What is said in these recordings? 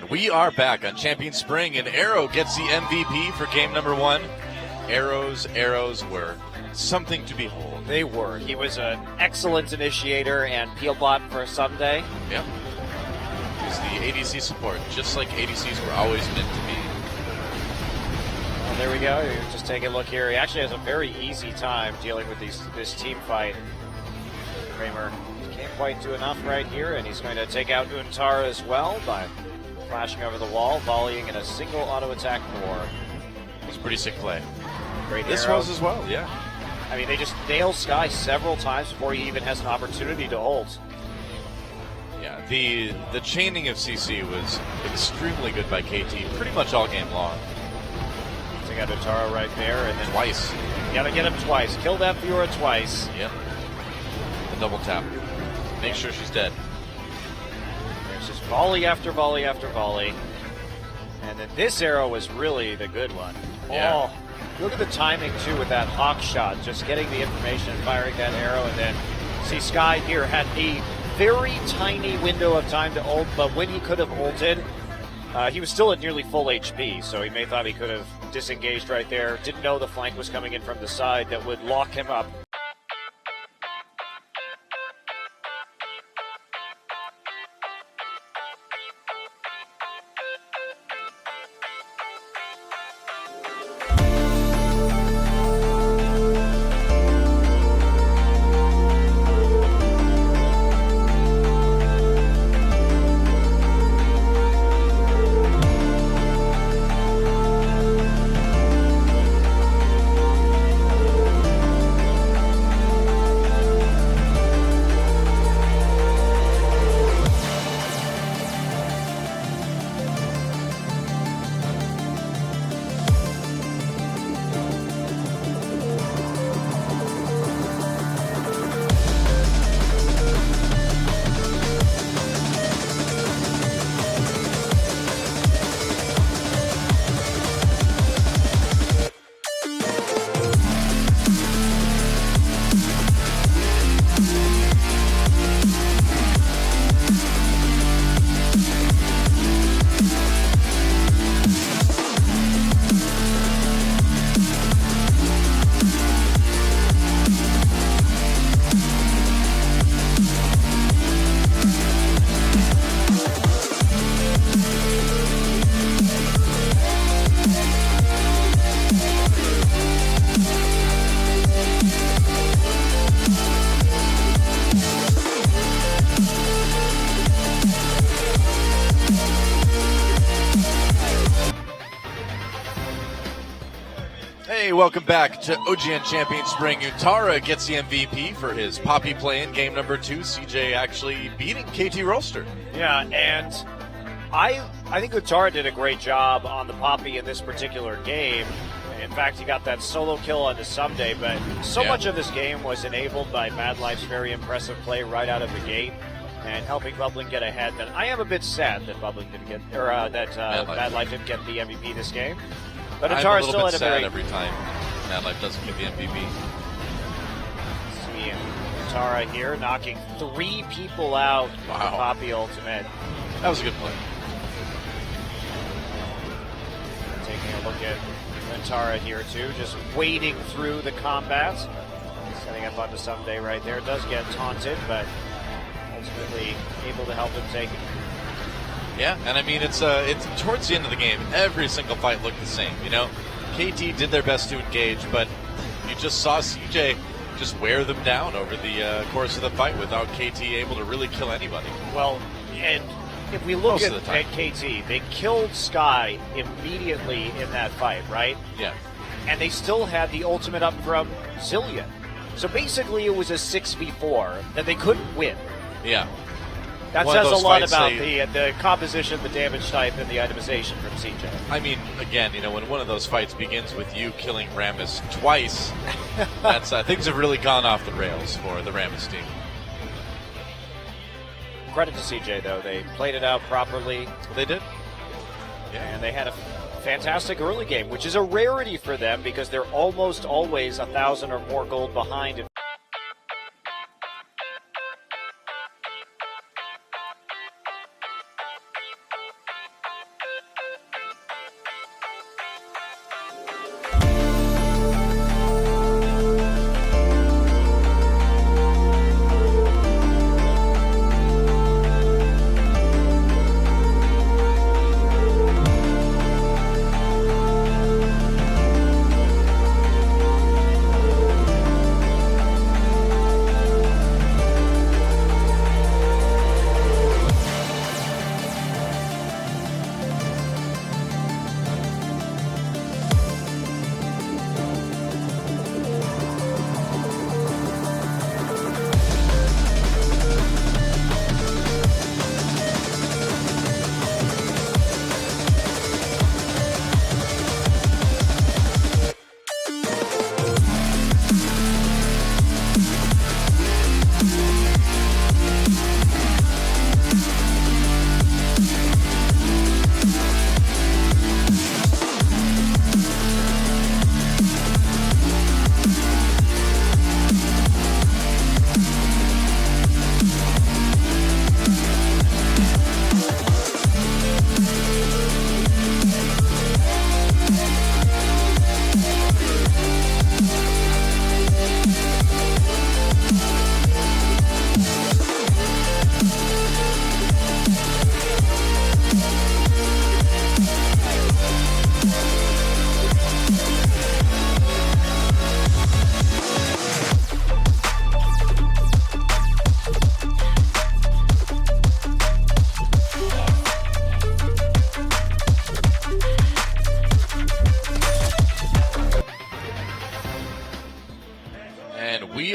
And we are back on Champion Spring, and Arrow gets the MVP for game number 1. Arrow's arrows were something to behold. They were. He was an excellent initiator and peel bot for Sunday. Yep. He's the ADC support, just like ADCs were always meant to be. Well, there we go. Just take a look here. He actually has a very easy time dealing with this team fight. Kramer can't quite do enough right here, and he's going to take out Untara as well by flashing over the wall, volleying in a single auto attack more. It was a pretty sick play. Great This arrow. was as well, yeah. I mean, they just nail Sky several times before he even has an opportunity to ult. Yeah, the chaining of CC was extremely good by KT pretty much all game long. Take out Untara right there, and then Twice. You gotta get him twice. Kill that Fiora twice. Yep. The double tap. Make sure she's dead. There's just volley after volley after volley. And then this arrow was really the good one. Yeah. Oh, look at the timing too with that hawk shot. Just getting the information, firing that arrow, and then see Sky here had a very tiny window of time to ult, but when he could have ulted, he was still at nearly full HP, so he may have thought he could have disengaged right there. Didn't know the flank was coming in from the side that would lock him up. Hey, welcome back to OGN Champion Spring. Untara gets the MVP for his Poppy play in game number 2. CJ actually beating KT Rolster. Yeah, and I think Untara did a great job on the Poppy in this particular game. In fact, he got that solo kill on the Someday, but so much of this game was enabled by Mad Life's very impressive play right out of the gate and helping Bubbling get ahead. But I am a bit sad that Bubbling didn't get, or that Mad Life didn't get the MVP this game. But Untara still had a very... every time Mad Life doesn't get the MVP. See Untara here knocking 3 people out with the Poppy ultimate. That was a good play. Taking a look at Untara here too, just wading through the combat. Setting up onto Someday right there. Does get taunted, but ultimately able to help him take it. Yeah, and I mean, it's towards the end of the game, every single fight looked the same, you know? KT did their best to engage, but you just saw CJ just wear them down over the course of the fight without KT able to really kill anybody. Well, and if we look at KT, they killed Sky immediately in that fight, right? Yeah. And they still had the ultimate up from Zillion. So basically it was a 6v4 that they couldn't win. Yeah. That says a lot about the composition, the damage type, and the itemization from CJ. I mean, again, you know, when one of those fights begins with you killing Rammus twice, that's things have really gone off the rails for the Rammus team. Credit to CJ, though. They played it out properly. They did. Yeah. And they had a fantastic early game, which is a rarity for them because they're almost always 1,000 or more gold behind.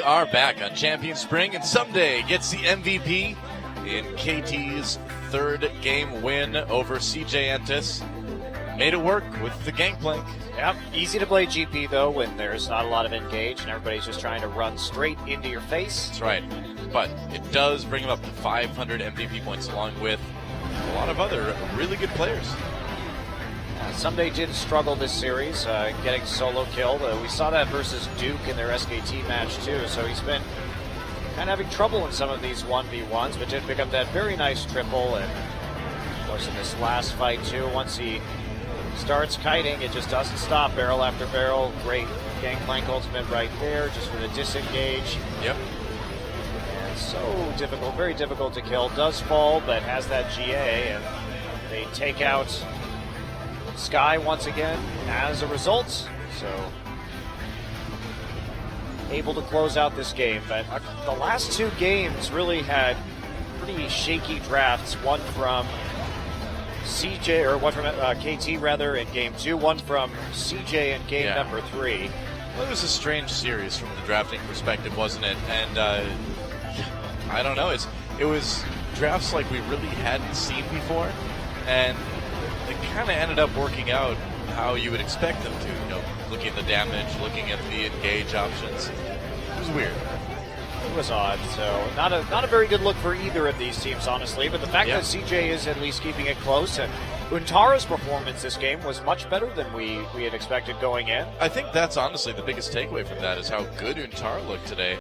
We are back on Champion Spring, and someday gets the MVP in KT's third game win over CJ Entus. Made it work with the Gangplank. Yep, easy to play GP though when there's not a lot of engage and everybody's just trying to run straight into your face. That's right. But it does bring him up to 500 MVP points along with a lot of other really good players. Someday did struggle this series, getting solo killed. We saw that versus Duke in their SKT match too, so he's been kind of having trouble in some of these 1v1s, but did pick up that very nice triple, and of course in this last fight too, once he starts kiting, it just doesn't stop, barrel after barrel. Great Gangplank ultimate right there, just for the disengage. Yep. And so difficult, very difficult to kill. Does fall, but has that GA, and they take out Sky once again as a result, so able to close out this game. But the last two games really had pretty shaky drafts. One from CJ, or one from KT rather in game 2, one from CJ in game number 3. Well, it was a strange series from the drafting perspective, wasn't it? And I don't know, it was drafts like we really hadn't seen before, and it kind of ended up working out how you would expect them to. You know, looking at the damage, looking at the engage options. It was weird. It was odd. So not a very good look for either of these teams, honestly. But the fact that CJ is at least keeping it close, and Untara's performance this game was much better than we had expected going in. I think that's honestly the biggest takeaway from that is how good Untara looked today.